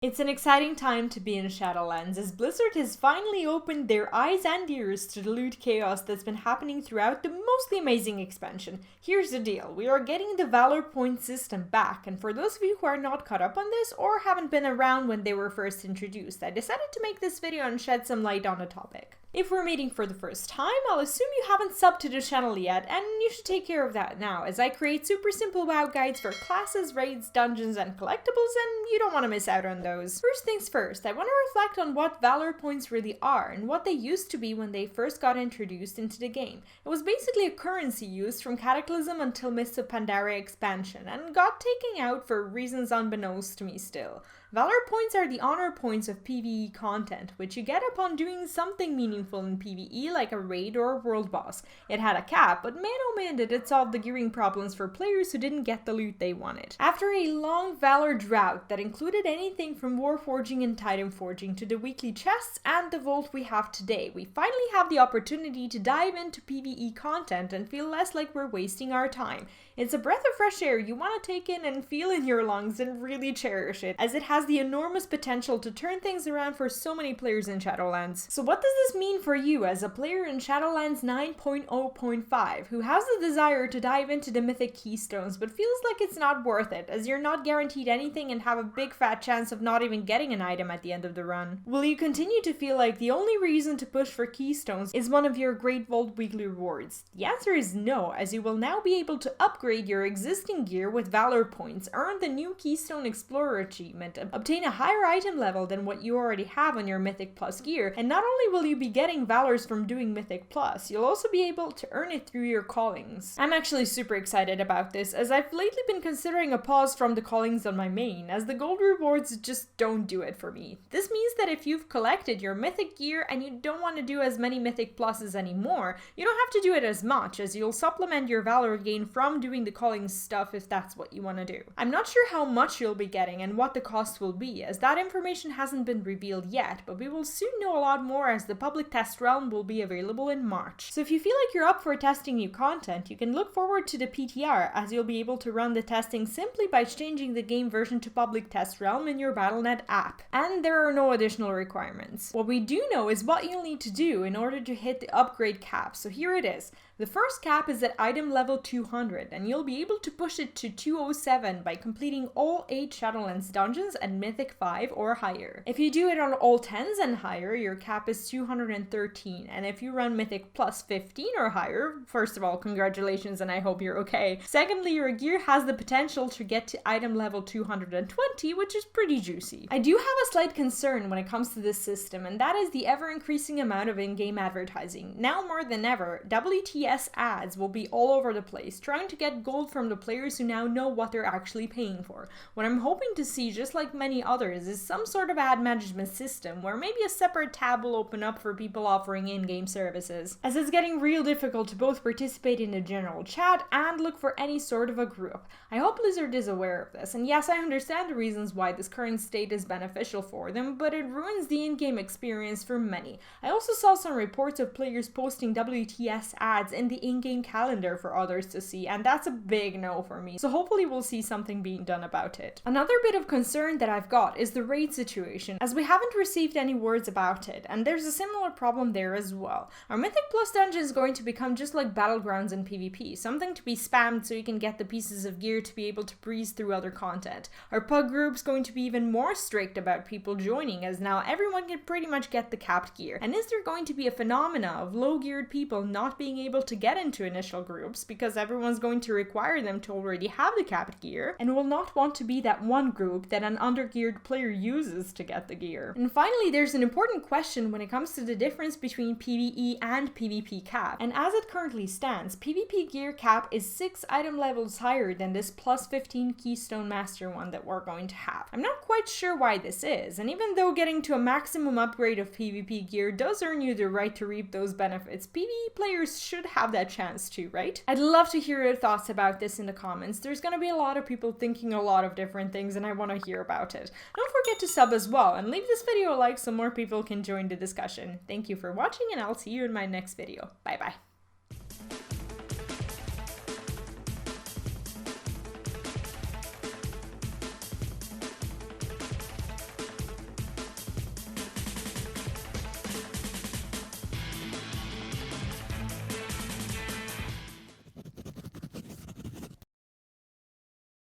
It's an exciting time to be in Shadowlands, as Blizzard has finally opened their eyes and ears to the loot chaos that's been happening throughout the mostly amazing expansion. Here's the deal, we are getting the Valor Points system back, and for those of you who are not caught up on this or haven't been around when they were first introduced, I decided to make this video and shed some light on the topic. If we're meeting for the first time, I'll assume you haven't subbed to the channel yet, and you should take care of that now, as I create super simple WoW guides for classes, raids, dungeons, and collectibles, and you don't want to miss out on those. First things first, I want to reflect on what Valor Points really are, and what they used to be when they first got introduced into the game. It was basically a currency used from Cataclysm until Mists of Pandaria expansion, and got taken out for reasons unbeknownst to me still. Valor Points are the honor points of PvE content, which you get upon doing something meaningful in PvE like a raid or a world boss. It had a cap, but man oh man did it solve the gearing problems for players who didn't get the loot they wanted. After a long Valor drought that included anything from Warforging and Titan Forging to the weekly chests and the vault we have today, we finally have the opportunity to dive into PvE content and feel less like we're wasting our time. It's a breath of fresh air you want to take in and feel in your lungs and really cherish it, as it has the enormous potential to turn things around for so many players in Shadowlands. So what does this mean for you as a player in Shadowlands 9.0.5 who has the desire to dive into the Mythic keystones but feels like it's not worth it, as you're not guaranteed anything and have a big fat chance of not even getting an item at the end of the run? Will you continue to feel like the only reason to push for keystones is one of your Great Vault weekly rewards? The answer is no, as you will now be able to upgrade your existing gear with Valor Points, earn the new Keystone Explorer achievement, obtain a higher item level than what you already have on your Mythic Plus gear, and not only will you be getting Valors from doing Mythic Plus, you'll also be able to earn it through your callings. I'm actually super excited about this, as I've lately been considering a pause from the callings on my main, as the gold rewards just don't do it for me. This means that if you've collected your Mythic gear and you don't want to do as many Mythic Pluses anymore, you don't have to do it as much, as you'll supplement your Valor gain from doing the calling stuff if that's what you want to do. I'm not sure how much you'll be getting and what the cost will be, as that information hasn't been revealed yet, but we will soon know a lot more as the public test realm will be available in March. So if you feel like you're up for testing new content, you can look forward to the PTR, as you'll be able to run the testing simply by changing the game version to public test realm in your Battle.net app. And there are no additional requirements. What we do know is what you'll need to do in order to hit the upgrade cap, so here it is. The first cap is at item level 200, and you'll be able to push it to 207 by completing all 8 Shadowlands dungeons at Mythic 5 or higher. If you do it on all 10s and higher, your cap is 213, and if you run Mythic plus 15 or higher, first of all, congratulations and I hope you're okay. Secondly, your gear has the potential to get to item level 220, which is pretty juicy. I do have a slight concern when it comes to this system, and that is the ever-increasing amount of in-game advertising. Now more than ever, WTS ads will be all over the place, trying to get gold from the players who now know what they're actually paying for. What I'm hoping to see, just like many others, is some sort of ad management system where maybe a separate tab will open up for people offering in-game services, as it's getting real difficult to both participate in the general chat and look for any sort of a group. I hope Blizzard is aware of this, and yes, I understand the reasons why this current state is beneficial for them, but it ruins the in-game experience for many. I also saw some reports of players posting WTS ads in the in-game calendar for others to see, and that's a big no for me, so hopefully we'll see something being done about it. Another bit of concern that I've got is the raid situation, as we haven't received any words about it, and there's a similar problem there as well. Our Mythic Plus dungeon is going to become just like Battlegrounds in PvP, something to be spammed so you can get the pieces of gear to be able to breeze through other content. Our pug group's going to be even more strict about people joining, as now everyone can pretty much get the capped gear. And is there going to be a phenomena of low-geared people not being able to get into initial groups because everyone's going to require them to already have the capped gear and will not want to be that one group that an undergeared player uses to get the gear? And finally, there's an important question when it comes to the difference between PvE and PvP cap. And as it currently stands, PvP gear cap is 6 item levels higher than this plus 15 Keystone Master one that we're going to have. I'm not quite sure why this is, and even though getting to a maximum upgrade of PvP gear does earn you the right to reap those benefits, PvE players should have that chance too, right? I'd love to hear your thoughts about this in the comments. There's gonna be a lot of people thinking a lot of different things, and I want to hear about it. Don't forget to sub as well, and leave this video a like so more people can join the discussion. Thank you for watching, and I'll see you in my next video. Bye bye.